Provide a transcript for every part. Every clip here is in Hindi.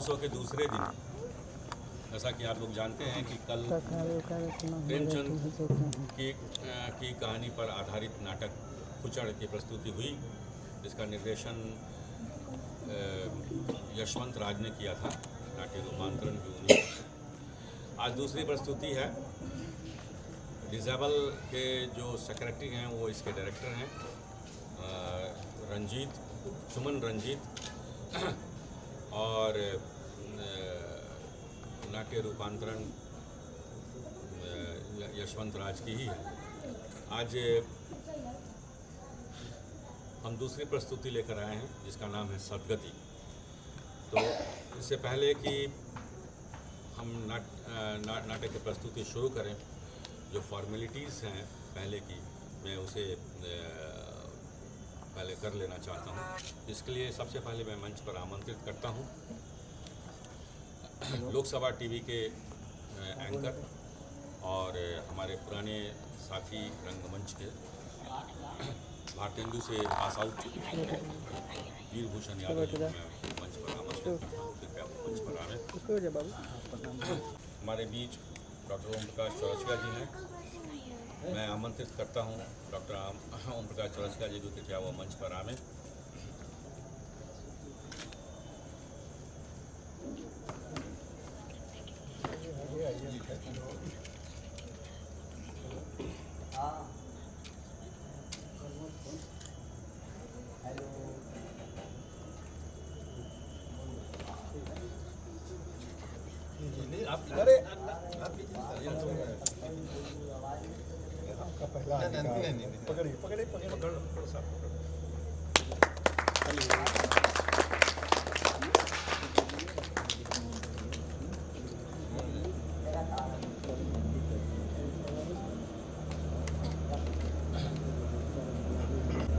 महोत्सव के दूसरे दिन, जैसा कि आप लोग जानते हैं कि कल प्रेमचंद की कहानी पर आधारित नाटक खुचड़ की प्रस्तुति हुई, जिसका निर्देशन यशवंत राज ने किया था। नाट्य रूपांतरण भी उन्हीं। आज दूसरी प्रस्तुति है। डिसेबल के जो सेक्रेटरी हैं वो इसके डायरेक्टर हैं, सुमन रंजीत, और नाट्य रूपांतरण यशवंत राज की ही है। आज हम दूसरी प्रस्तुति लेकर आए हैं जिसका नाम है सद्गति। तो इससे पहले कि हम नाटक की प्रस्तुति शुरू करें, जो फॉर्मेलिटीज़ हैं पहले की, मैं उसे पहले कर लेना चाहता हूँ। इसके लिए सबसे पहले मैं मंच पर आमंत्रित करता हूँ लोकसभा टीवी के एंकर और हमारे पुराने साथी रंगमंच के भारतेंदु से पास आउट वीरभूषण यादव जी को मैं मंच पर आमंत्रित करता हूँ। कृपया मंच पर आए। हमारे बीच डॉक्टर ओम प्रकाश चौरसिया जी हैं। मैं आमंत्रित करता हूँ डॉक्टर ओम प्रकाश चौरसिया जी को, कृपया वो मंच पर आए।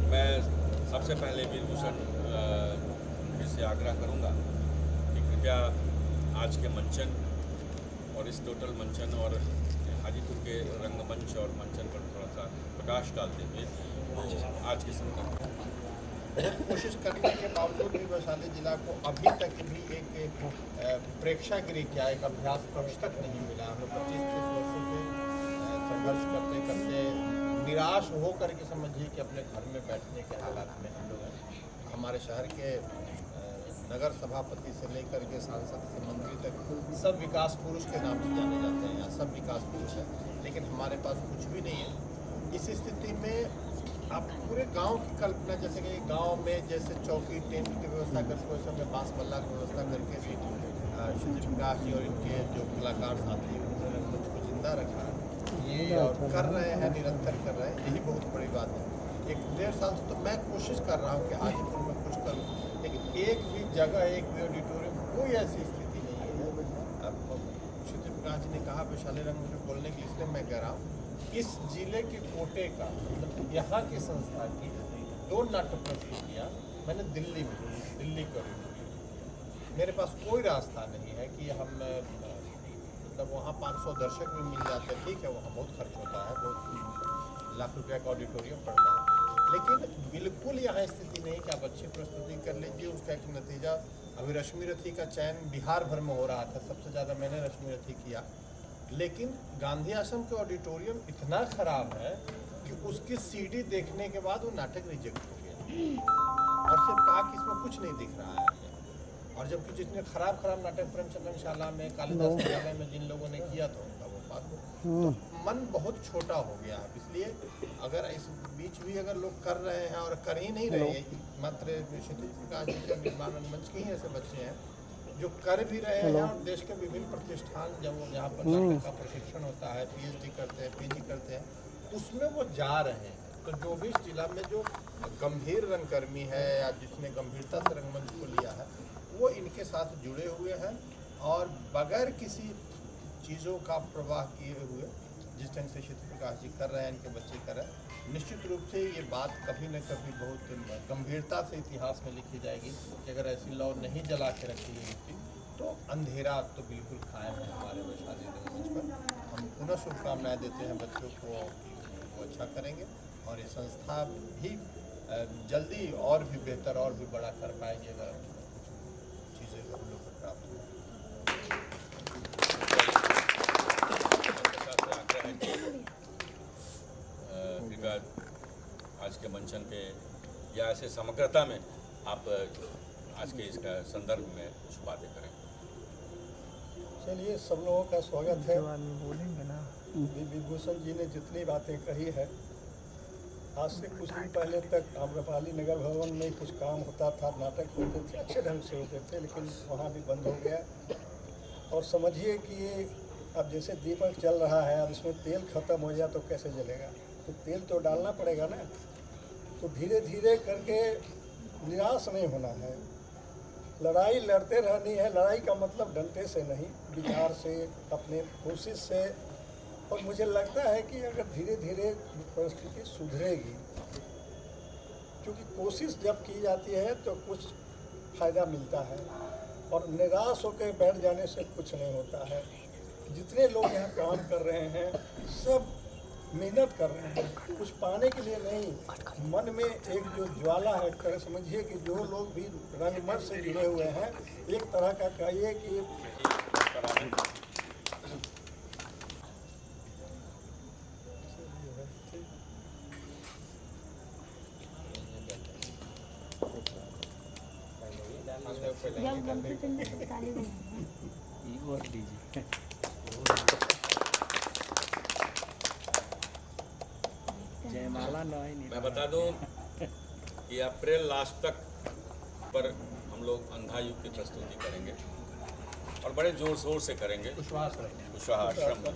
मैं सबसे पहले वीरभूषण से आग्रह करूंगा कि कृपया आज के मंचन और इस टोटल मंचन और हाजीपुर के रंगमंच और मंचन पर थोड़ा सा प्रकाश डालते हुए आज के संदर्भ बहुत कोशिश करने के बावजूद भी वैशाली जिला को अभी तक भी एक प्रेक्षागृह क्या एक अभ्यास कक्ष तक नहीं मिला। हम लोग 25-30 वर्षों से संघर्ष करते करते निराश हो करके समझिए कि अपने घर में बैठने के हालात में हम लोग हैं। हमारे शहर के नगर सभापति से लेकर के सांसद से मंत्री तक सब विकास पुरुष के नाम से जाने जाते हैं। यहाँ सब विकास पुरुष है, लेकिन हमारे पास कुछ भी नहीं है। इस स्थिति में आप पूरे गांव की कल्पना, जैसे कि गांव में जैसे चौकी टेंट की व्यवस्था करके उस समय बांस बल्ला की व्यवस्था करके भी श्री प्रकाश जी और इनके जो कलाकार साथी उन्होंने रंगमंच को जिंदा रखा ये और कर रहे हैं, निरंतर कर रहे हैं। यही बहुत बड़ी बात है। 1-1.5 साल से तो मैं कोशिश कर रहा हूँ कि हाजीपुर में कुछ करूँ, लेकिन एक भी जगह, एक भी ऑडिटोरियम, कोई ऐसी स्थिति नहीं है। अब श्री प्रकाश जी ने कहा वैशाली रंगमंच में बोलने के, इसलिए मैं कह रहा हूँ इस जिले के कोटे का, मतलब यहाँ की संस्था की 2 नाटक प्रस्तुतियाँ मैंने दिल्ली करी। मेरे पास कोई रास्ता नहीं है कि हम मतलब वहाँ 500 दर्शक भी मिल जाते हैं, ठीक है, वहाँ बहुत खर्च होता है, बहुत लाख रुपया का ऑडिटोरियम पड़ता है, लेकिन बिल्कुल यहाँ स्थिति नहीं कि आप अच्छी प्रस्तुति कर लीजिए। उसका एक नतीजा, अभी रश्मि रथी का चयन बिहार भर में हो रहा था, सबसे ज़्यादा मैंने रश्मि रथी किया, लेकिन गांधी आश्रम के ऑडिटोरियम इतना ख़राब है कि उसकी सीडी देखने के बाद वो नाटक रिजेक्ट हो गया और सिर्फ कहा कि इसमें कुछ नहीं दिख रहा है। और जबकि जितने खराब नाटक प्रेमचंद शाला में, कालिदास विद्यालय में जिन लोगों ने किया था उनका वो बात, तो मन बहुत छोटा हो गया है। इसलिए अगर इस बीच भी अगर लोग कर रहे हैं और कर ही नहीं रहे, मात्र क्षितिज प्रकाश जी के निर्माण मंच के ही ऐसे बच्चे हैं जो कर भी रहे हैं, और देश के विभिन्न प्रतिष्ठान जब वो यहाँ पर नाटक का प्रशिक्षण होता है, PhD करते हैं, PG करते हैं, उसमें वो जा रहे हैं। तो जो भी इस जिला में जो गंभीर रंगकर्मी है या जिसने गंभीरता से रंगमंच को लिया है, वो इनके साथ जुड़े हुए हैं और बगैर किसी चीज़ों का प्रवाह किए हुए जिस ढंग से क्षितिज प्रकाश जी कर रहे हैं, इनके बच्चे कर रहे हैं, निश्चित रूप से ये बात कभी न कभी बहुत गंभीरता से इतिहास में लिखी जाएगी कि अगर ऐसी लौ नहीं जला के रखी गई थी तो अंधेरा तो बिल्कुल कायम है हमारे वैशाली रंगमंच पर। हम पुनः शुभकामनाएँ देते हैं बच्चों को कि वो अच्छा करेंगे और ये संस्था भी जल्दी और भी बेहतर और भी बड़ा कर पाएंगे अगर कुछ चीज़ें हम लोग को प्राप्त हो। मंचन पे या ऐसे समग्रता में आप आज के इसका संदर्भ में कुछ बातें करें। चलिए, सब लोगों का स्वागत है। बोलेंगे ना। विभूषण जी ने जितनी बातें कही है, आज से कुछ दिन पहले तक आम्रपाली नगर भवन में कुछ काम होता था, नाटक होते थे, अच्छे ढंग से होते थे, लेकिन वहाँ भी बंद हो गया। और समझिए कि ये अब जैसे दीपक चल रहा है, अब इसमें तेल ख़त्म हो जाए तो कैसे जलेगा, तो तेल तो डालना पड़ेगा ना। तो धीरे धीरे करके निराश नहीं होना है, लड़ाई लड़ते रहनी है। लड़ाई का मतलब डंडे से नहीं, विचार से, अपने कोशिश से। और मुझे लगता है कि अगर धीरे धीरे परिस्थिति सुधरेगी, क्योंकि कोशिश जब की जाती है तो कुछ फ़ायदा मिलता है, और निराश होकर बैठ जाने से कुछ नहीं होता है। जितने लोग यहाँ काम कर रहे हैं, सब मेहनत कर रहे हैं, कुछ पाने के लिए नहीं। मन में एक जो ज्वाला है, कर समझिए कि जो लोग भी रंगमंच से जुड़े हुए हैं, एक तरह का कहिए कि जब गलती से ताली बजाएंगे। जयमाला नहीं। मैं बता दूं कि अप्रैल लास्ट तक पर हम लोग अंधा युग की प्रस्तुति करेंगे और बड़े जोर शोर से करेंगे। कुशवाहा आश्रम तो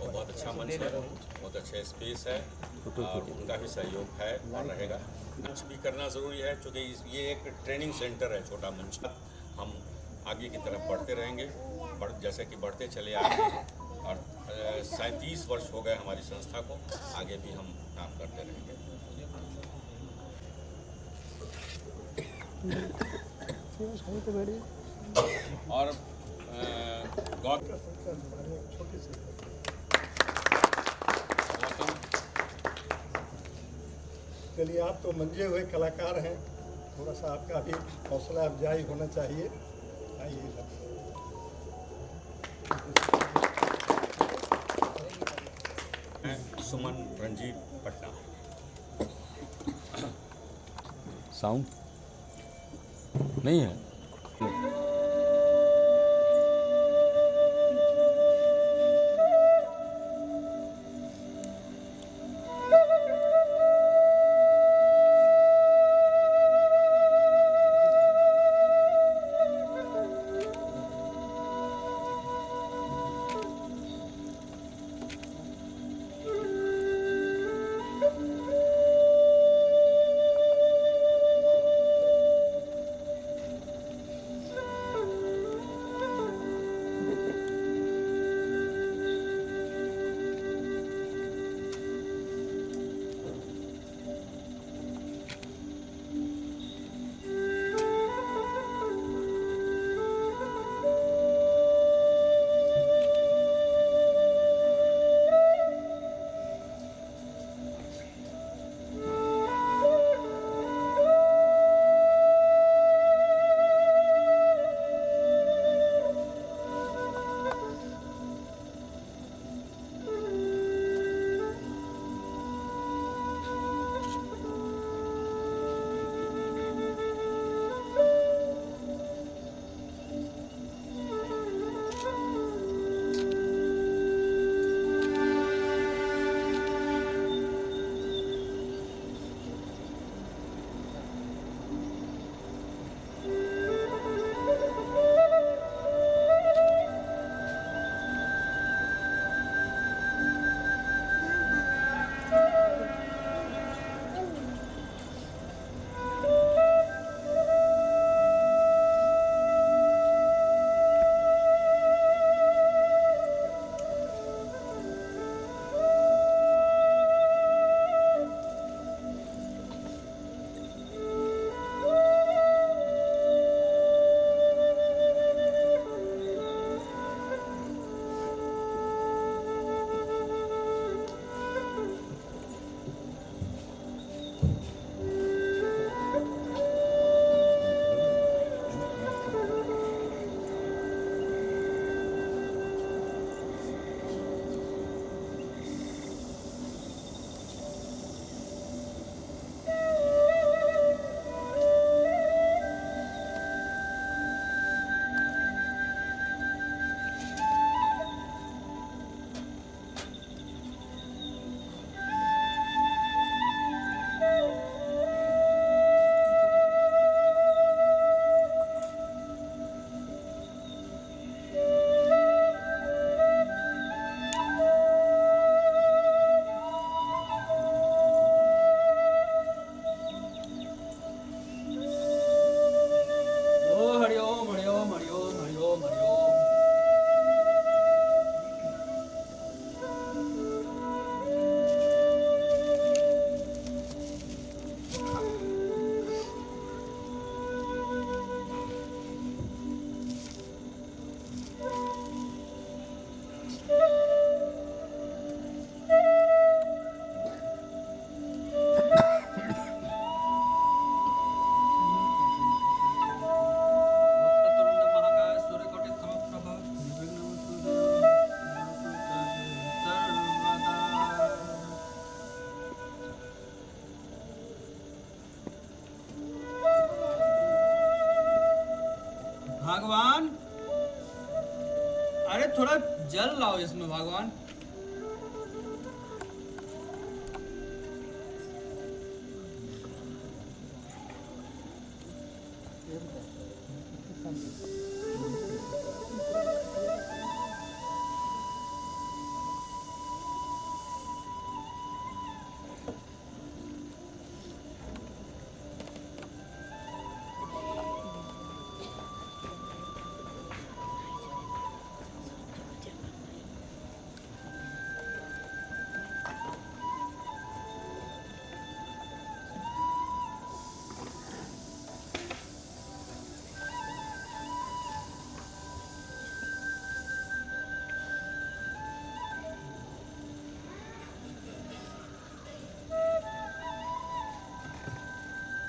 बहुत अच्छा मंच है, बहुत अच्छे स्पेस है और उनका भी सहयोग है और रहेगा। कुछ भी करना ज़रूरी है, क्योंकि ये एक ट्रेनिंग सेंटर है, छोटा मंच। हम आगे की तरफ बढ़ते रहेंगे, जैसे कि बढ़ते चले आ रहे हैं। और 37 वर्ष हो गए हमारी संस्था को, आगे भी हम काम करते रहेंगे। और गौतम चलिए, आप तो मंजे हुए कलाकार हैं, थोड़ा सा आपका भी हौसला अफजाई होना चाहिए। आइए, सुमन रंजीत पटना। साउंड नहीं है। भगवान, अरे थोड़ा जल लाओ इसमें भगवान।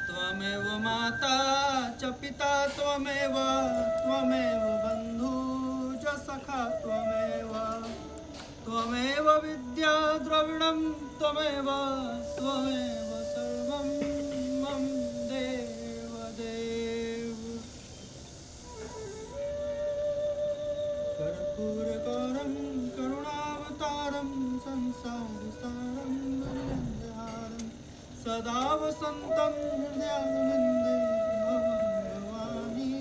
त्वमेव माता च पिता त्वमेव, त्वमेव बन्धु च सखा त्वमेव, त्वमेव विद्या द्रविणं त्वमेव, त्वमेव सर्वं मम देवदेव। कर्पूरगौरं करुणावतारं संसारसारं भुजगेन्द्रहारं सदा वसन्तं हृदयारविन्दे भवानी नमामि।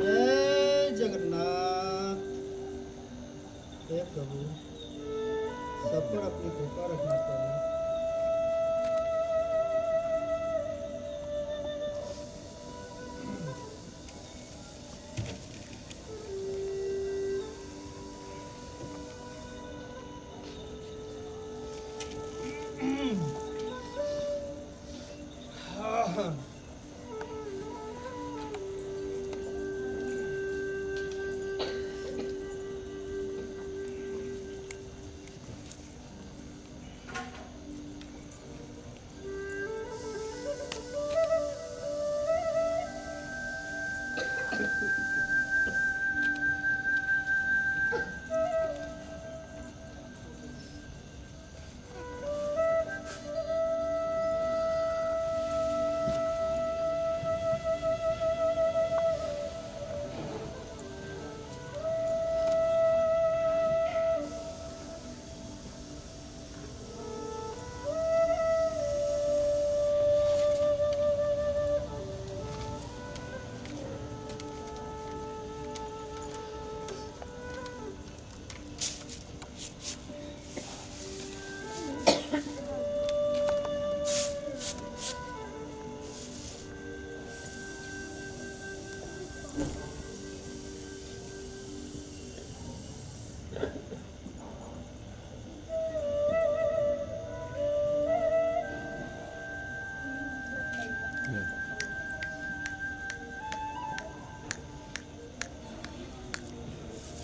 जय जगन्नाथ। हे प्रभु, सब पर अपनी कृपा रखना प्रभु।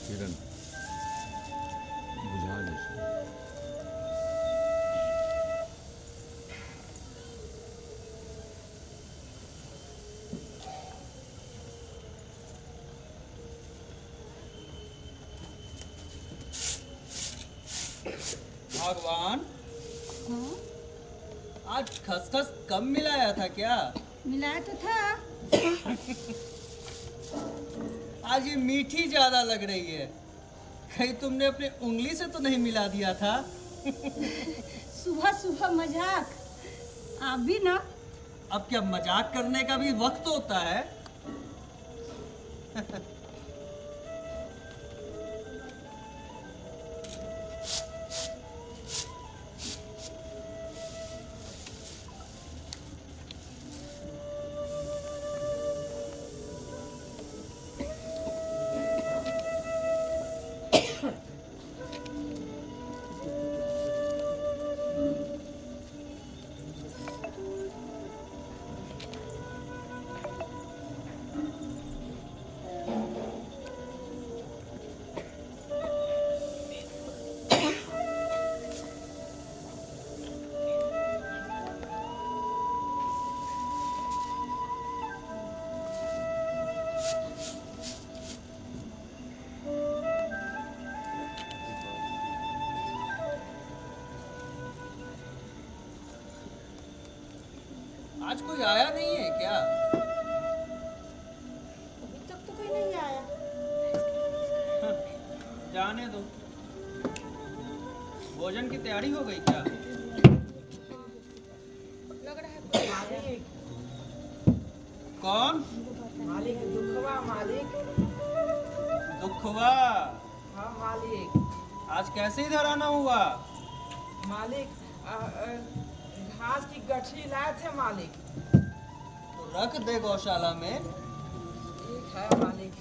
किरण बुझा दे इसको। भगवान, हाँ, आज खसखस कम मिलाया था क्या? मिलाया तो था। आज ये मीठी ज्यादा लग रही है। कहीं तुमने अपनी उंगली से तो नहीं मिला दिया था? सुबह सुबह मजाक, आप भी ना। अब क्या मजाक करने का भी वक्त होता है? आज कोई आया नहीं है क्या? अभी तक तो कोई नहीं आया। हाँ, जाने दो। भोजन की तैयारी हो गई क्या? लग रहा है कोई आया। मालिक कौन? मालिक दुखवा मालिक। दुखवा। हाँ मालिक। आज कैसे इधर आना हुआ? मालिक घास की गठरी लाए थे मालिक। तो रख दे गौशाला में। ठीक है मालिक।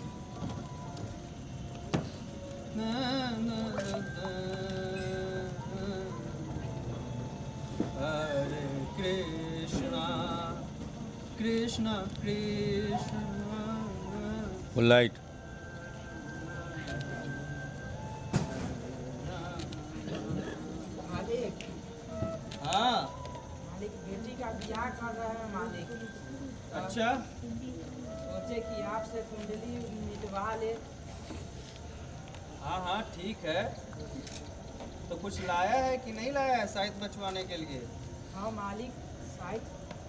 हरे कृष्णा कृष्णा कृष्णा। वो लाइट मालिक हाँ मालिक बेटी का ब्याह कर रहे हैं मालिक। अच्छा। सोचे कि आपसे कुंडली मिटवा ले। हाँ हाँ ठीक है। तो कुछ लाया है कि नहीं लाया है साइज बचवाने के लिए? हाँ मालिक साइड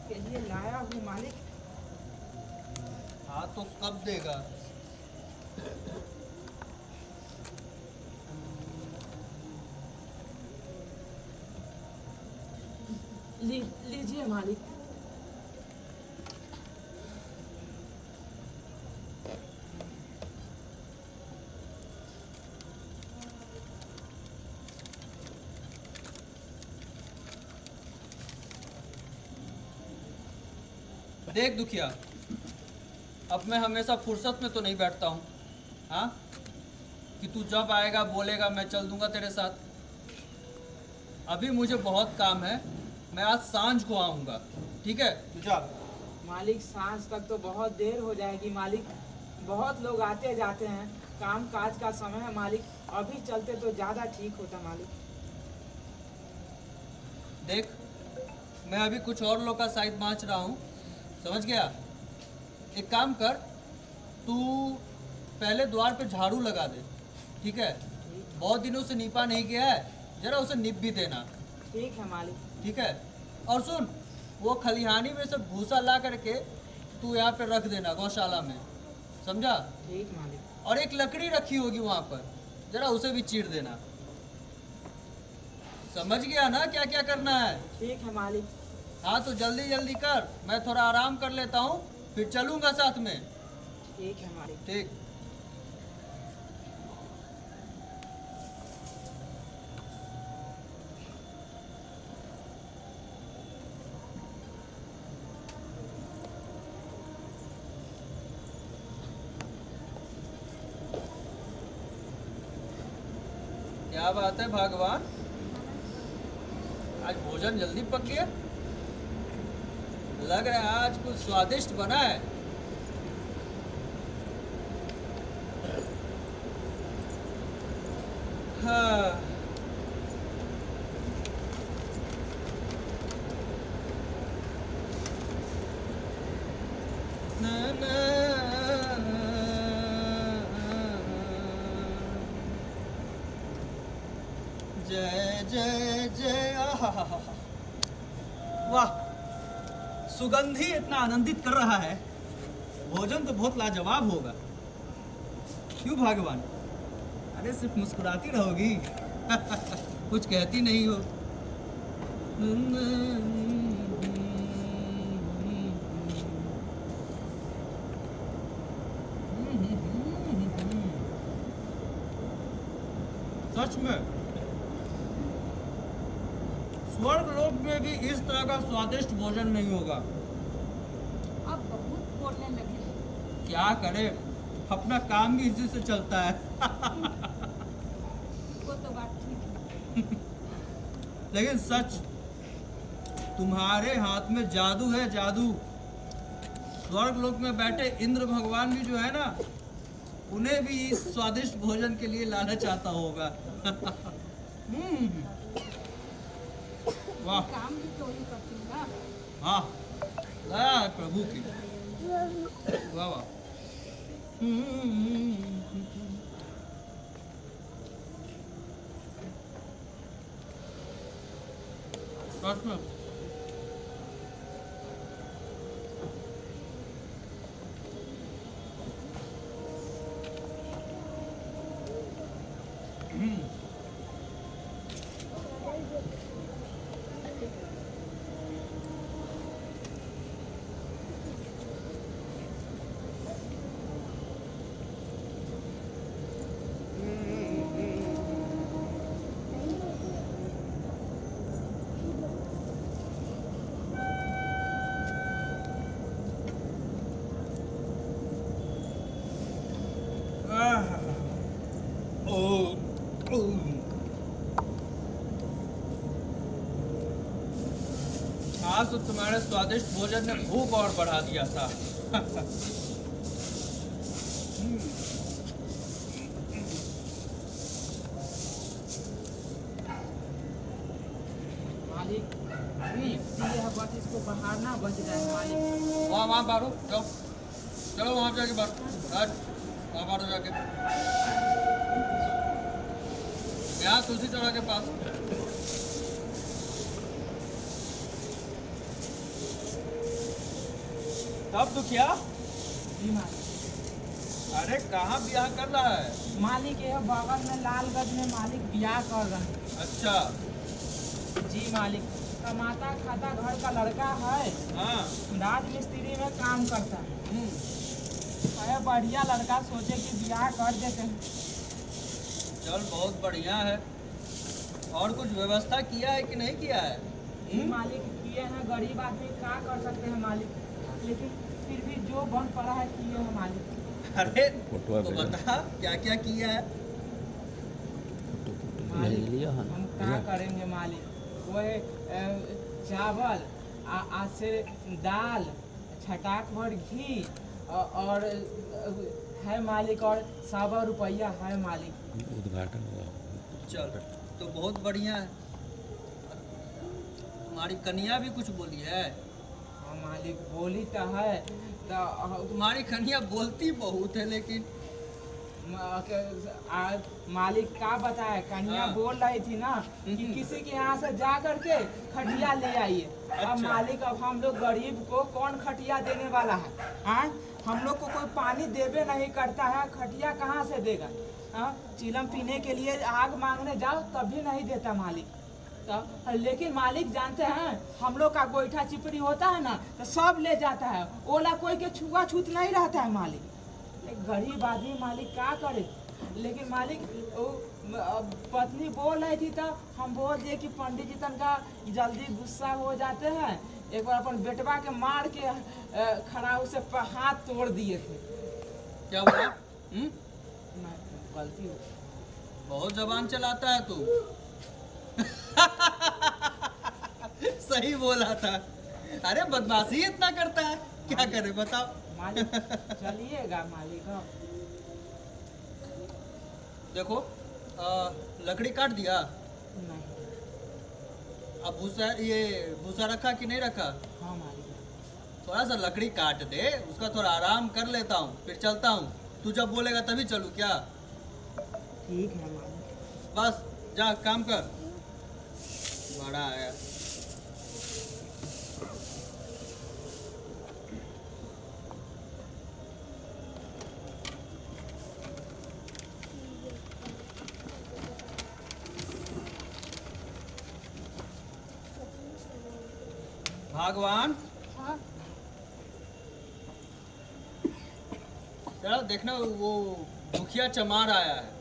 के लिए लाया हूँ मालिक। हाँ तो कब देगा? लीजिए मालिक। देख दुखिया, अब मैं हमेशा फुर्सत में तो नहीं बैठता हूँ। हाँ कि तू जब आएगा बोलेगा मैं चल दूंगा तेरे साथ। अभी मुझे बहुत काम है, मैं आज सांझ को आऊँगा। ठीक है तू जा। मालिक सांझ तक तो बहुत देर हो जाएगी मालिक। बहुत लोग आते जाते हैं, काम काज का समय है मालिक। अभी चलते तो ज़्यादा ठीक होता मालिक। देख मैं अभी कुछ और लोग का साइड बाँच रहा हूँ, समझ गया? एक काम कर, तू पहले द्वार पे झाड़ू लगा दे। ठीक है? बहुत दिनों से नीपा नहीं गया है, जरा उसे नीप भी देना। ठीक है मालिक। ठीक है? और सुन, वो खलिहानी में से भूसा ला करके तू यहाँ पे रख देना गौशाला में, समझा? ठीक मालिक। और एक लकड़ी रखी होगी वहाँ पर, जरा उसे भी चीर देना। समझ गया ना क्या क्या करना है? ठीक है मालिक। हाँ तो जल्दी जल्दी कर, मैं थोड़ा आराम कर लेता हूँ, फिर चलूँगा साथ में। ठीक है मालिक। ठीक। क्या बात है भगवान, आज भोजन जल्दी पक गया। लग रहा है आज कुछ स्वादिष्ट बना है। हाँ ना ना जय जय जय। आहा, वाह, सुगंध ही इतना आनंदित कर रहा है, भोजन तो बहुत लाजवाब होगा। क्यों भगवान? अरे सिर्फ मुस्कुराती रहोगी कुछ कहती नहीं हो। सच में स्वर्ग लोक में भी इस तरह का स्वादिष्ट भोजन नहीं होगा। अब बहुत बोलने लगे। क्या करे, अपना काम भी इसी से चलता है वो तो बात ठीक है। लेकिन सच, तुम्हारे हाथ में जादू है, जादू। स्वर्ग लोक में बैठे इंद्र भगवान भी जो है ना, उन्हें भी इस स्वादिष्ट भोजन के लिए लालच आता होगा वाह, काम भी तो ही करती हूँ ना। हाँ, दया है प्रभु की। वाह वाह। सच में आज तो तुम्हारे स्वादिष्ट भोजन ने भूख और बढ़ा दिया था। मालिक ये बस इसको बाहर ना बच जाए मालिक। वहाँ मारो, जाओ चलो वहाँ जाके बारो, आज वहाँ मारो जाके, यहाँ तुलसी चौरा के पास। तब दुखिया, जी मालिक। अरे कहाँ ब्याह कर रहा है? मालिक ये बगल में लालगंज में मालिक ब्याह कर रहे हैं। अच्छा। जी मालिक, कमाता खाता घर का लड़का है, हाँ। राज मिस्त्री में काम करता है। अरे बढ़िया लड़का, सोचे कि ब्याह कर देते हैं। चल बहुत बढ़िया है। और कुछ व्यवस्था किया है कि नहीं किया है? जी मालिक किए हैं, गरीब आदमी क्या कर सकते हैं मालिक, लेकिन फिर भी जो बन पड़ा है किए हैं मालिक। अरे तो बता क्या क्या किया है? मालिक हम क्या करेंगे मालिक, वह चावल आज से दाल, छटाक भर घी और है मालिक, और 100 रुपया है मालिक। उद्घाटन हुआ। चल तो बहुत बढ़िया है। तुम्हारी कन्या भी कुछ बोली है? हाँ मालिक बोली तो है, तो तुम्हारी कन्या बोलती बहुत है लेकिन मालिक क्या बताए, कन्या हाँ। बोल रही थी ना कि किसी के यहाँ से जा करके खटिया ले आइए। अच्छा। अब मालिक, अब हम लोग गरीब को कौन खटिया देने वाला है? हाँ, हम लोग को कोई पानी देवे नहीं करता है, खटिया कहाँ से देगा? हाँ, चिलम पीने के लिए आग मांगने जाओ तब भी नहीं देता मालिक। तो लेकिन मालिक जानते हैं, हम लोग का गोईठा चिपड़ी होता है ना, तो सब ले जाता है, ओला कोई के छुआ छूत नहीं रहता है मालिक। गरीब आदमी मालिक क्या करे? लेकिन मालिक पत्नी बोल रही थी, तो हम बोल दिए कि पंडित जी तनका जल्दी गुस्सा हो जाते हैं, एक बार अपन बेटवा के मार के खड़ा से हाथ तोड़ दिए थे। क्या बोला? गलती हो, बहुत जबान चलाता है तू। सही बोला था। अरे बदमाशी इतना करता है, क्या करे बताओ? मालिक चलिएगा मालिक। हाँ। देखो लकड़ी काट दिया, नहीं। अब भूसा, ये भूसा रखा कि नहीं रखा? हाँ मालिक। थोड़ा सा लकड़ी काट दे, उसका थोड़ा आराम कर लेता हूँ, फिर चलता हूँ। तू जब बोलेगा तभी चलूँ क्या? ठीक है मालिक। बस जा काम कर। बड़ा आया। भगवान, हाँ जरा देखना वो दुखिया चमार आया है।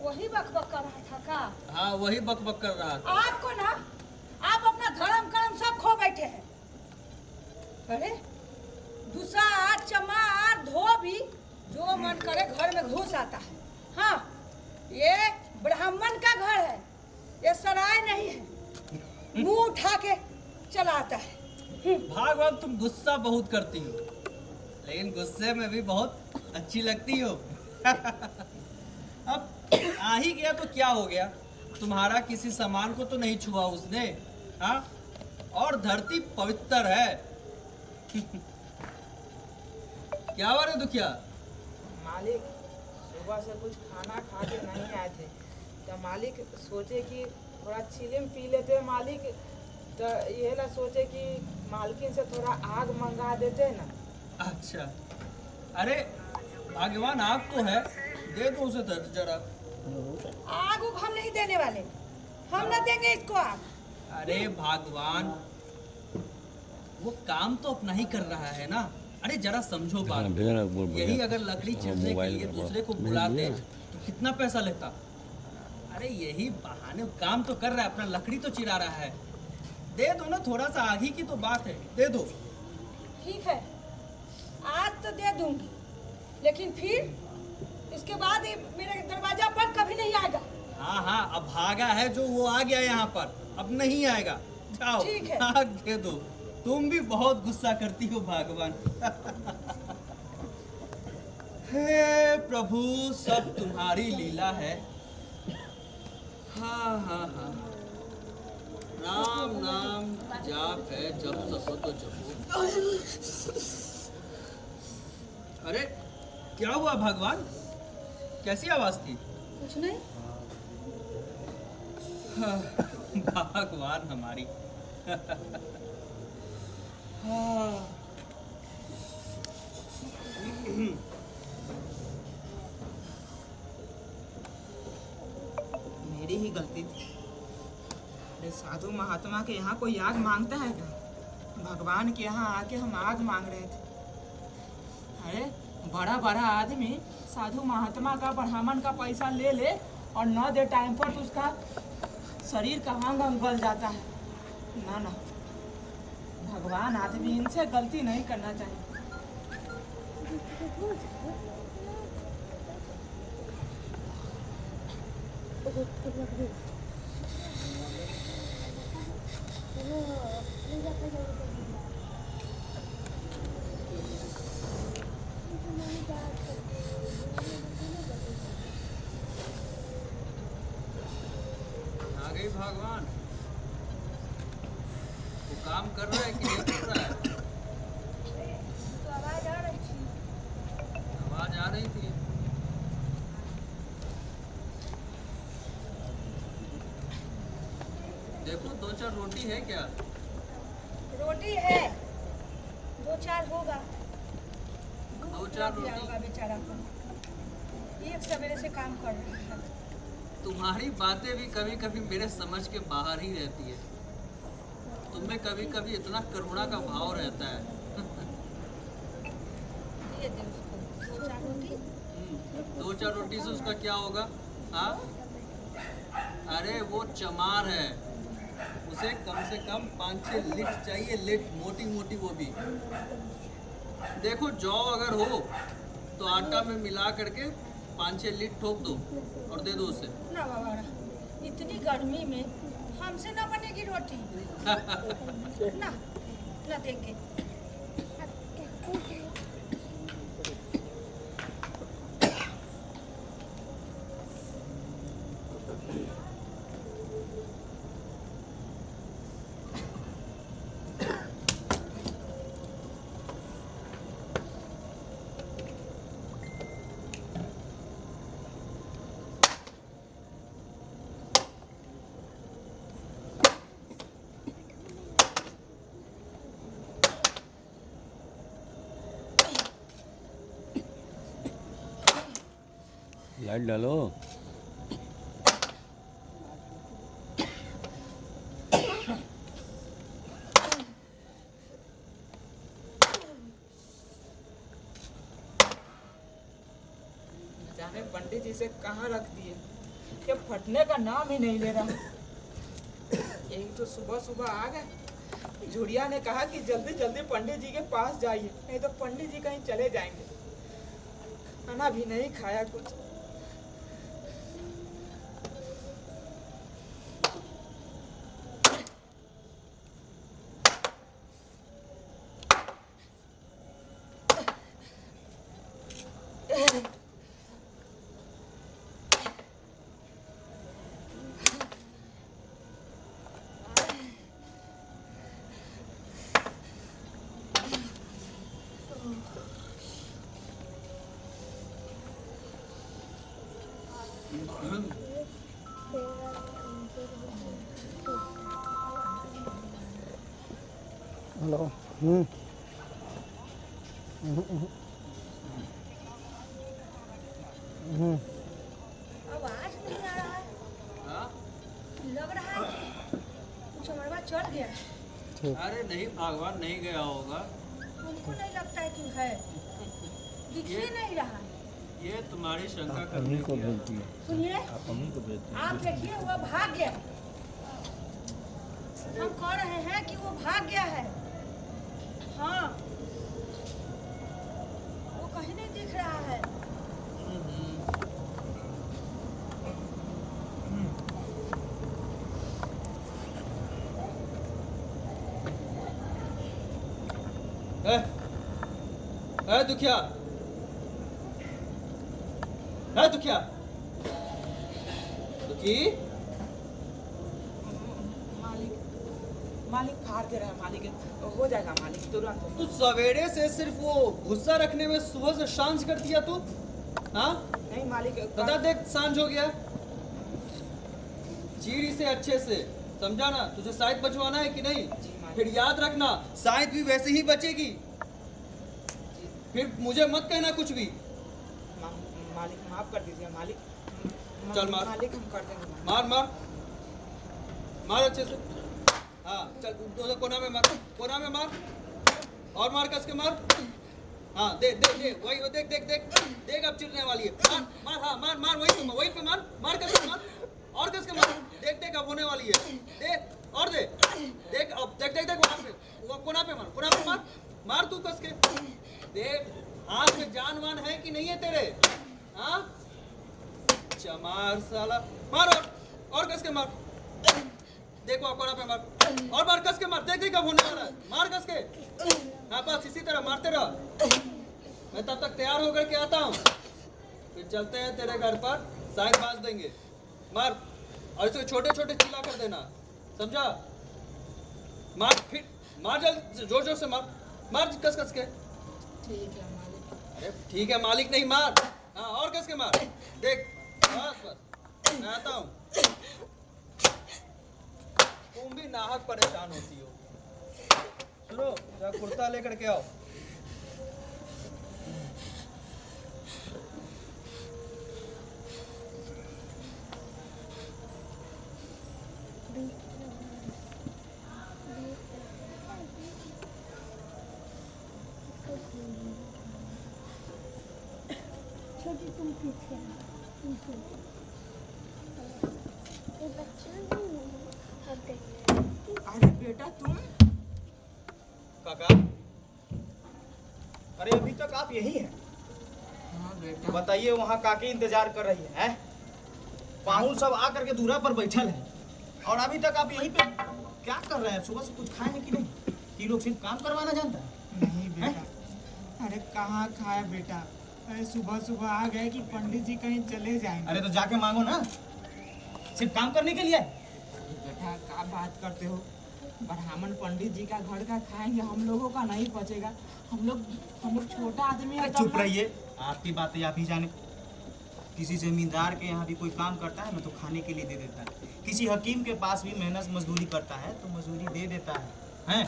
वही बकबक कर रहा था का? हाँ वही बकबक कर रहा था। आपको ना, आप अपना धर्म कर्म सब खो बैठे हैं। अरे दुसार चमार धोबी जो मन करे घर में घुस आता है। हाँ, ये ब्राह्मण का घर है, ये सराय नहीं है। मुंह उठा के चला आता है। भगवान तुम गुस्सा बहुत करती हो, लेकिन गुस्से में भी बहुत अच्छी लगती हो। अब आ ही गया तो क्या हो गया? तुम्हारा किसी सामान को तो नहीं छुआ उसने, हाँ? और धरती पवित्र है। क्या हुआ रे दुखिया? मालिक सुबह से कुछ खाना खा के नहीं आए थे, तो मालिक सोचे कि थोड़ा चिलिम पी लेते मालिक, तो ये ला सोचे कि मालकिन से थोड़ा आग मंगा देते ना। अच्छा, अरे भाग्यवान आग तो है, दे दो उसे जरा। आग उग हम नहीं देने वाले, हम ना देंगे इसको आग। अरे भगवान, वो काम तो अपना ही कर रहा है ना। अरे जरा समझो बात, यही अगर लकड़ी चीरने के लिए दूसरे को बुलाते तो कितना पैसा लेता। अरे यही बहाने काम तो कर रहा है, अपना लकड़ी तो चिरा रहा है। दे दो ना, थोड़ा सा आग ही की तो बात है, दे दो। ठीक है, आज तो दे दूंगी, लेकिन फिर इसके बाद ये मेरे दरवाजा पर कभी नहीं आएगा। हाँ हाँ, अब भागा है जो वो आ गया यहाँ पर, अब नहीं आएगा। जाओ, ठीक है। आग दे दो। तुम भी बहुत गुस्सा करती हो भगवान। हे प्रभु, सब तुम्हारी लीला है। हाँ हाँ हाँ, राम नाम जाप है, जब सको तो जपो। अरे क्या हुआ भगवान, कैसी आवाज थी? कुछ नहीं। भगवान हमारी। हाँ। मेरी ही गलती थी। अरे साधु महात्मा के यहाँ कोई आग मांगता है क्या? भगवान के यहाँ आके हम आग मांग रहे थे। अरे बड़ा बड़ा आदमी साधु महात्मा का ब्राह्मण का पैसा ले ले और न दे टाइम पर तो उसका शरीर का अंग अंग गल जाता है। ना ना, भगवान आदमी इनसे गलती नहीं करना चाहिए। आ गई भगवान। वो काम कर रहा है कि नहीं कर रहा है? तो आवाज आ रही थी। आवाज आ रही थी। देखो, 2-4 रोटी है क्या? रोटी है, 2-4 होगा। 2-4 दिया रोटी। होगा बेचारा को। एक सवेरे से काम कर रहा है। तुम्हारी बातें भी कभी कभी मेरे समझ के बाहर ही रहती है। तुम्हें कभी कभी इतना करुणा का भाव रहता है। दिए दे उसको 2-4 रोटी। 2-4 रोटी से उसका क्या होगा? हाँ, अरे वो चमार है, उसे कम से कम 5-6 लिट चाहिए, लिट मोटी मोटी, वो भी। देखो, जौ अगर हो तो आटा में मिला करके 5-6 लिट ठोक दो और दे दो उसे। ना बाबा, इतनी गर्मी में हमसे ना बनेगी रोटी। ना ना देंगे। लाइट डालो। जाने पंडित जी से कहाँ रख दिए, ये फटने का नाम ही नहीं ले रहा। यही तो सुबह सुबह आ गए। झुड़िया ने कहा कि जल्दी जल्दी पंडित जी के पास जाइए, नहीं तो पंडित जी कहीं चले जाएंगे। खाना भी नहीं खाया कुछ। हेलो। आवाज नहीं आ रहा है। हाँ? लग रहा है कि कुछ हमारा चढ़ गया है। अरे नहीं, भगवान नहीं गया होगा। उनको नहीं लगता है कि है, दिख ही नहीं रहा है। ये तुम्हारी शंका करने की है। सुनिए, आप देखिए वो भाग गया। हम कह रहे हैं कि वो भाग गया है। हाँ, वो कहीं नहीं दिख रहा है। दुखिया, दुखिया, दुखी। मालिक फाड़ दे रहा है मालिक, हो जाएगा मालिक तुरंत। तू सवेरे से सिर्फ वो गुस्सा रखने में सुबह से शांत कर दिया तू। हाँ नहीं मालिक, बता, देख सांझ हो गया। चीर इसे अच्छे से, समझा ना? तुझे शायद बचवाना है कि नहीं? फिर याद रखना, शायद भी वैसे ही बचेगी। फिर मुझे मत कहना कुछ भी। मालिक माफ कर दीजिए मालिक। चल मार। मालिक हम कर देंगे। मार मार मार अच्छे से। हाँ चल, दो कोना में मार, कोना में मार, और मार कस के मार। हाँ दे दे दे, वही देख देख देख देख, अब चिरने वाली है। मार मार, हाँ मार मार, वही पे मार, मार कस के मार, और कस के मार। देख देख, अब होने वाली है। दे और दे, देख अब, देख देख देख, वहाँ पे वो कोना पे मार, कोना पे मार, मार तू कस के। देख आँख में जान वान है कि नहीं है तेरे? हाँ चमार साला, मार और कस के मार। देखो कोना पे मार, और मार कस के मार। देख देख अब होने वाला है, मार कस के। हाँ बस इसी तरह मारते रह। मैं तब तक तैयार होकर के आता हूँ, फिर चलते हैं तेरे घर पर, शायद बाज देंगे। मार, और इसको छोटे छोटे चिल्ला कर देना, समझा? मार, फिर मार, जल्द जोर जोर से मार, मार कस कस के। ठीक है मालिक। अरे ठीक है मालिक नहीं, मार। हाँ और कस के मार। देख बस बस, मैं आता हूँ। तुम भी नाहक परेशान होती हो। सुनो, जा कुर्ता लेकर के आओ। छोटी तुम पीछे अरे बेटा तुम, काका, अरे अभी तक आप यही हैं? हाँ बेटा। बताइए, वहाँ काकी इंतजार कर रही है। पाहुन सब आकर के दूरा पर बैठल है, और अभी तक आप यहीं पे क्या कर रहे हैं? सुबह से कुछ खाए हैं कि नहीं? ये लोग सिर्फ काम करवाना जानता है। नहीं बेटा, अरे कहाँ खाया बेटा, अरे सुबह सुबह आ गए कि पंडित जी कहीं चले जाएंगे। अरे तो जाके मांगो ना, सिर्फ काम करने के लिए। बेटा क्या बात करते हो, ब्राह्मण पंडित जी का घर का खाएंगे, हम लोगों का नहीं बचेगा। हम लोग छोटा आदमी है। चुप रहिए, आपकी बातें आप ही जाने। किसी जमींदार के यहाँ भी कोई काम करता है ना तो खाने के लिए दे देता है। किसी हकीम के पास भी मेहनत मजदूरी करता है तो मजदूरी दे देता है, हैं?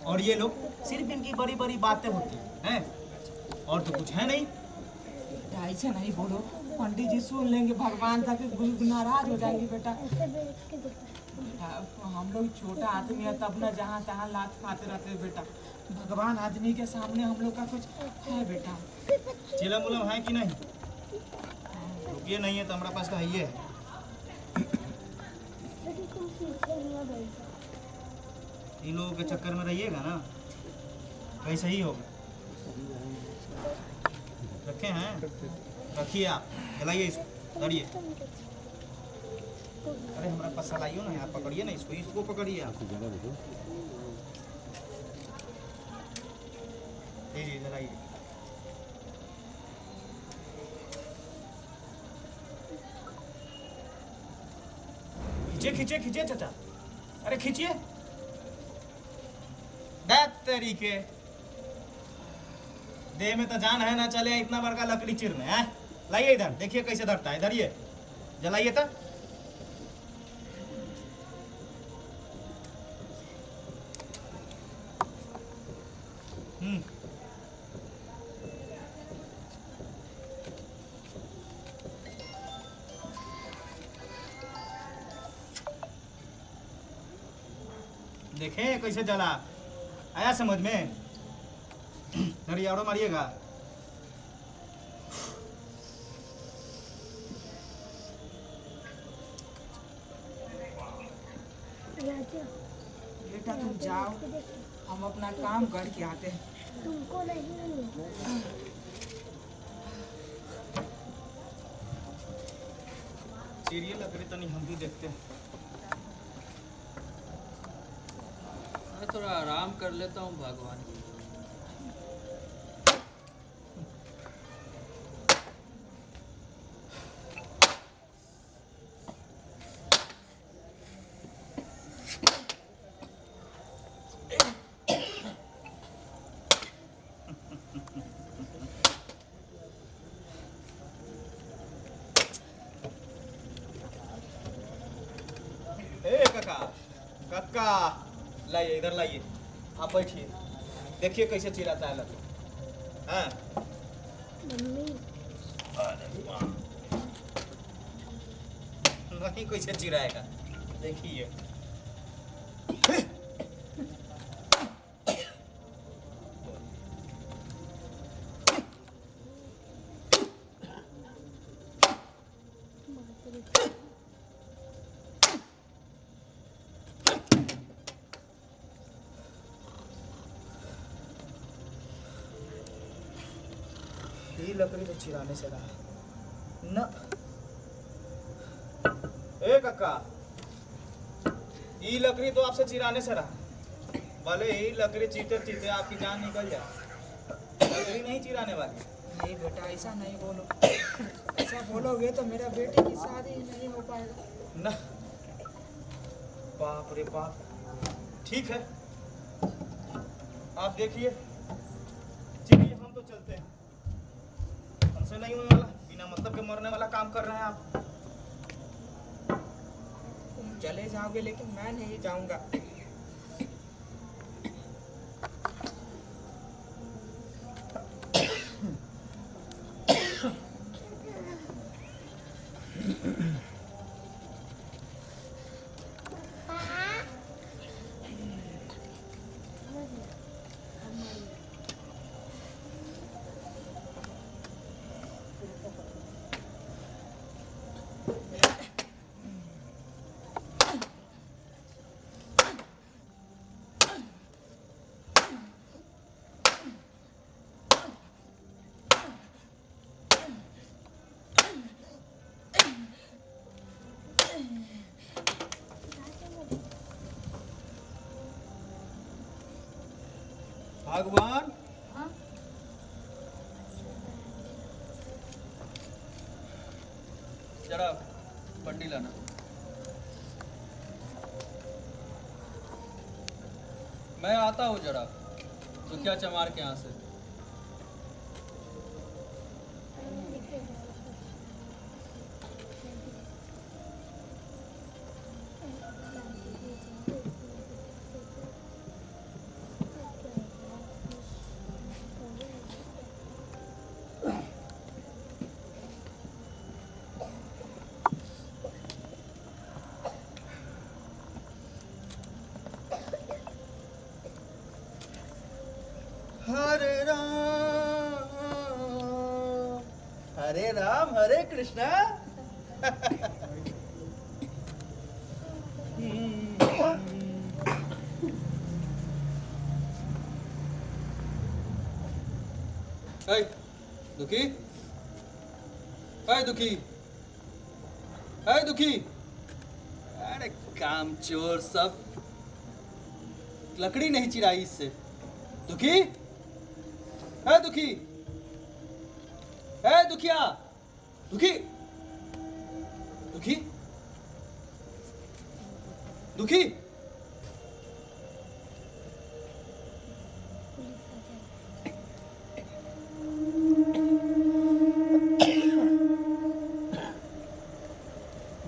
और ये लोग सिर्फ इनकी बड़ी बड़ी बातें होती हैं, और तो कुछ है नहीं। बेटा ऐसे नहीं बोलो, पंडित जी सुन लेंगे, भगवान तक नाराज हो जाएंगे। बेटा हम लोग छोटा आदमी है, तब ना जहाँ तहाँ लात खाते रहते हैं। बेटा भगवान आदमी के सामने हम लोग का कुछ है बेटा। चिलम उलम है कि नहीं? रुकिए, नहीं है तो हमारे पास तो है ये है। इन लोगों के चक्कर में रहिएगा ना, वैसे ही होगा। रखे हैं, रखिए आप, जलाइए इसको, धरिए। अरे हमारे पास सलाइयो ना, आप पकड़िए ना इसको, इसको पकड़िए आप। जी जलाइए। खींचे खींचे खींचे चाचा, अरे खींचिए। तरीके देह में तो जान है ना, चले इतना बड़का लकड़ी चिरने हैं। लाइए इधर, देखिए कैसे धरता है, धरिए, जलाइए तो। देखें कैसे जला, आया समझ में? अरे और मारिएगा। राजा बेटा तुम जाओ, हम अपना काम करके आते हैं। तुमको नहीं। सीरियल लग रही तनी हम भी देखते हैं। मैं थोड़ा आराम कर लेता हूँ भगवान। ए काका, काका लाइए, इधर लाइए, आप बैठिए, देखिए कैसे चिल्लाता है लड़का। हाँ मम्मी नहीं कैसे चिल्लाएगा, देखिए। ये लकड़ी तो चिराने से रहा न। ए काका, ये लकड़ी तो आपसे चिराने से रहा, भले ही लकड़ी चीते चीते आपकी जान निकल जाए, लकड़ी नहीं चिराने वाली। नहीं बेटा ऐसा नहीं बोलो, ऐसा बोलोगे तो मेरा बेटे की शादी नहीं हो पाएगा। न बाप रे बाप, ठीक है आप देखिए, चलिए हम तो चलते हैं, हमसे नहीं होने वाला, बिना मतलब के मरने वाला काम कर रहे हैं आप। तुम चले जाओगे लेकिन मैं नहीं जाऊंगा। भगवान, हाँ? जरा बंडी लाना। मैं आता हूँ जरा दुखिया चमार के यहाँ से। हरे राम हरे कृष्णा। ऐ दुखी, ऐ दुखी, ऐ दुखी। अरे कामचोर सब, लकड़ी नहीं चिराई इससे। दुखी, ऐ दुखी, ऐ दुखिया, दुखी, दुखी, दुखी।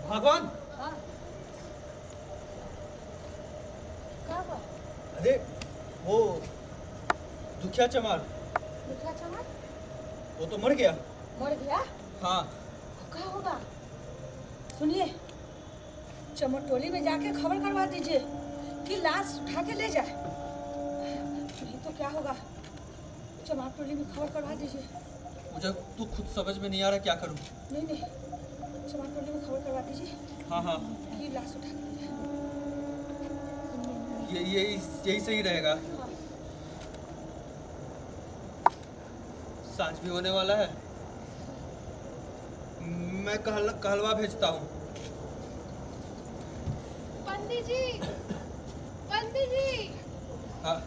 भगवान, हाँ? क्या हुआ? अरे वो दुखिया चमार, दुखिया चमार वो तो मर गया। मर गया? हाँ। क्या होगा? सुनिए, चमटोली में जाके खबर करवा दीजिए, कि लाश उठा के ले जाए। नहीं तो क्या होगा, चमार टोली में खबर करवा दीजिए। मुझे तो खुद समझ में नहीं आ रहा क्या करूं। नहीं नहीं, चमार टोली में खबर करवा दीजिए हाँ हाँ, कि लाश उठा के ले जाए। यही सही रहेगा। हाँ। सांझ भी होने वाला है, मैं कहलवा भेजता हूँ। पंडित जी, पंडित जी, हाँ,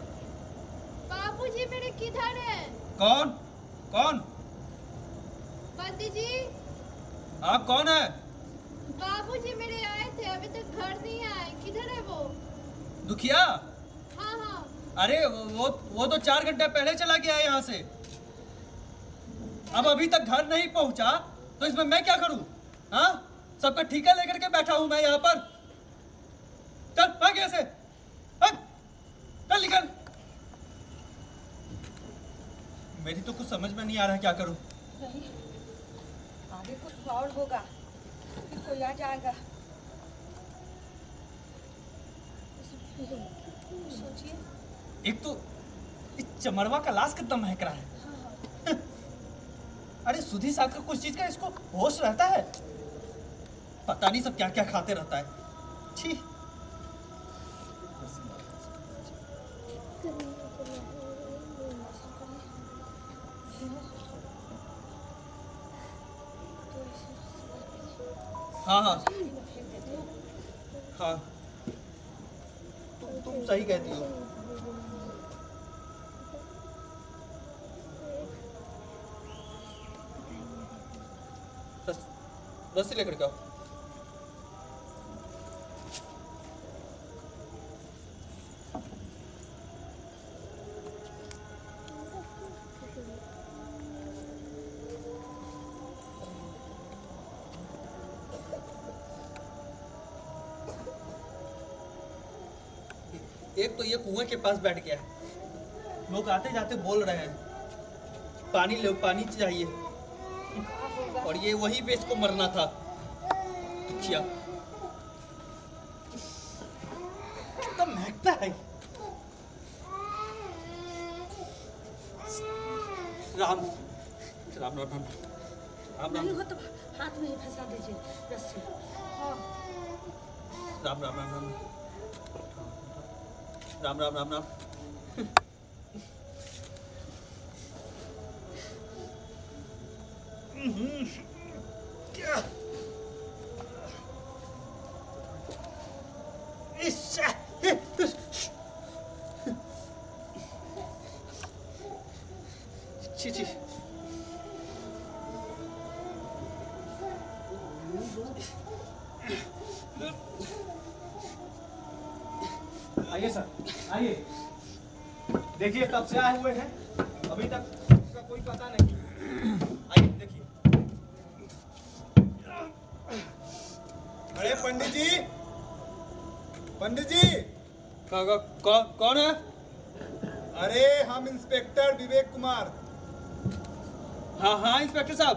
बाबूजी मेरे किधर हैं? कौन कौन? पंडित जी, आप कौन है? बाबूजी मेरे आए थे, अभी तक घर नहीं आए, किधर है वो? दुखिया? हाँ हाँ। अरे वो तो 4 घंटे पहले चला गया है यहाँ से। अब अभी तक घर नहीं पहुंचा तो इसमें मैं क्या करूं? हाँ, सबका ठेका लेकर के बैठा हूं मैं यहाँ पर। चल भाग यहाँ से, भाग, चल निकल। मेरी तो कुछ समझ में नहीं आ रहा क्या करूं। नहीं, आगे कुछ और होगा, फिर कोई आ जाएगा। सोचिए। एक तो इस चमरवा का लाश कितना महक रहा है। अरे सुधी साग का कुछ चीज का इसको होश रहता है, पता नहीं सब क्या क्या खाते रहता है। छी। हाँ हाँ हाँ, तुम सही कहती हो। रस्सी लेकर के आओ। एक तो ये कुएं के पास बैठ गया है, लोग आते जाते बोल रहे हैं पानी लो, पानी चाहिए, और ये वहीं पे इसको मरना था। दुखिया कितना महकता है। राम राम राम राम राम नहीं हो तो हाथ में ही फंसा दीजिए रस्सी। हाँ। राम राम राम राम राम राम राम राम। क्या छी छी। आइए सर, आइए। देखिए कब से आए हुए हैं, अभी तक इसका कोई पता नहीं। आइए देखिए। अरे पंडित जी, पंडित जी। कौन है? अरे हम इंस्पेक्टर विवेक कुमार। हाँ हाँ इंस्पेक्टर साहब।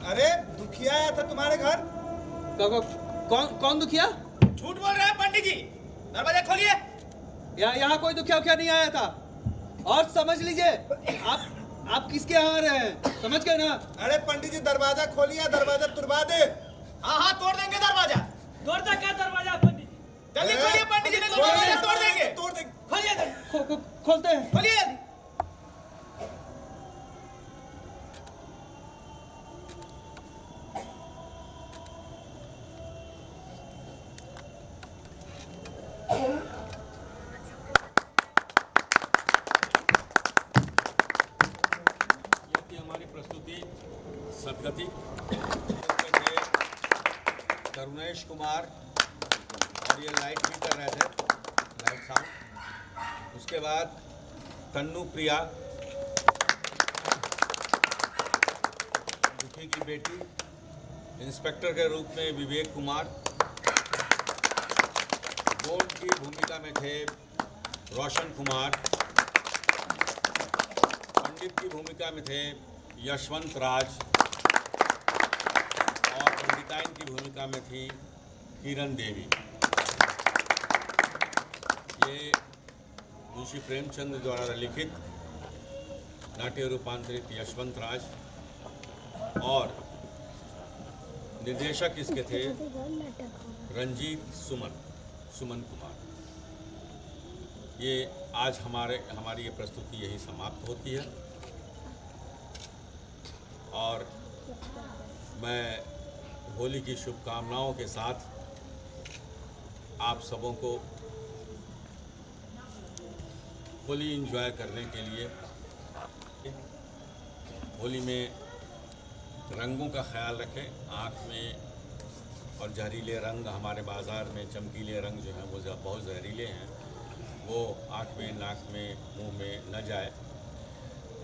अरे दुखिया आया था तुम्हारे घर। कौन दुखिया? झूठ बोल रहे हैं पंडित जी, दरवाजा खोलिए। यहाँ कोई दुखिया उखिया नहीं आया था, और समझ लीजिए आप किसके यहाँ आ रहे हैं, समझ गए ना? अरे पंडित जी दरवाजा खोलिए, दरवाजा तुड़वा दे। हाँ हाँ तोड़ देंगे दरवाजा। तोड़ दे क्या दरवाजा पंडित जी? जल्दी खोलिए पंडित जी, नहीं तो दरवाजा तोड़ देंगे। तोड़ देंगे। खोलिए खोलते हैं। खोलिए। हमारी प्रस्तुति सदगति करुणेश कुमार, और ये लाइट भी कर रहे थे, लाइट साउंड। उसके बाद तन्नू प्रिया, दुखी की बेटी, इंस्पेक्टर के रूप में विवेक कुमार, बोर्ड की भूमिका में थे रोशन कुमार, पंडित की भूमिका में थे यशवंत राज, और पंडिताइन की भूमिका में थी किरण देवी। ये मुंशी प्रेमचंद द्वारा लिखित नाट्य रूपांतरित यशवंत राज और निर्देशक इसके थे रंजीत सुमन कुमार। ये आज हमारी ये प्रस्तुति यही समाप्त होती है और मैं होली की शुभकामनाओं के साथ आप सबों को होली एंजॉय करने के लिए, होली में रंगों का ख्याल रखें। आँख में और जहरीले रंग, हमारे बाज़ार में चमकीले रंग जो हैं वो बहुत जहरीले हैं, वो आँख में, नाक में, मुंह में न जाए।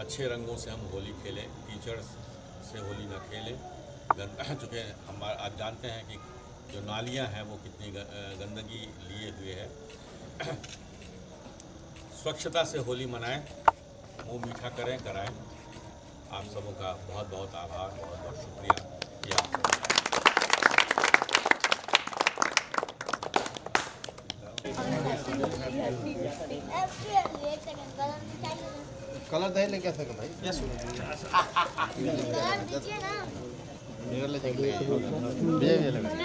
अच्छे रंगों से हम होली खेलें, कीचड़ से होली न खेलें। चूँकि हम आज जानते हैं कि जो नालियाँ हैं वो कितनी गंदगी लिए हुए है। स्वच्छता से होली मनाएं, मुँह मीठा कराएं। आप सबों का बहुत बहुत आभार, बहुत बहुत शुक्रिया। ये आप कलर दे ले क्या सके भाई?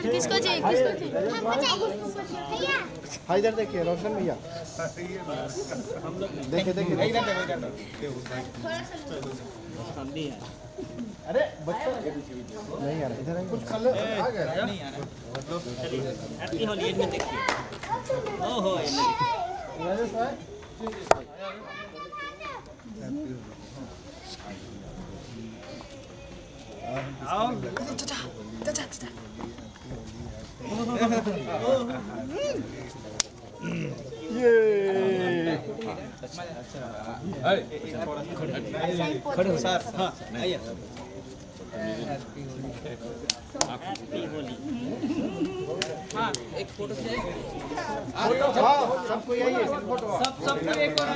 किसको चाहिए? हमको चाहिए भैया। हाँ इधर देखिए रोशन भैया, देखिए अरे बच्चा नहीं आ रहा, इधर कुछ कलर आ गया नहीं आ रहा। हैप्पी होली में देखिए। ओहो राजेश भाई आओ। खड़े हो सर। हाँ आइए। हाँ एक फोटो सबको आइए फोटो सबको एक और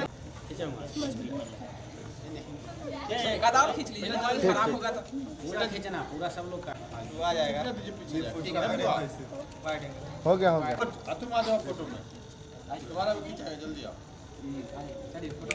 कदार खींच लीजिए ना, खराब होगा तो पूरा खींचना, पूरा सब लोग का आ जाएगा। हो गया तुम आ जाओ फोटो में, तुम्हारा भी खींचा है, जल्दी आओ। चलिए फोटो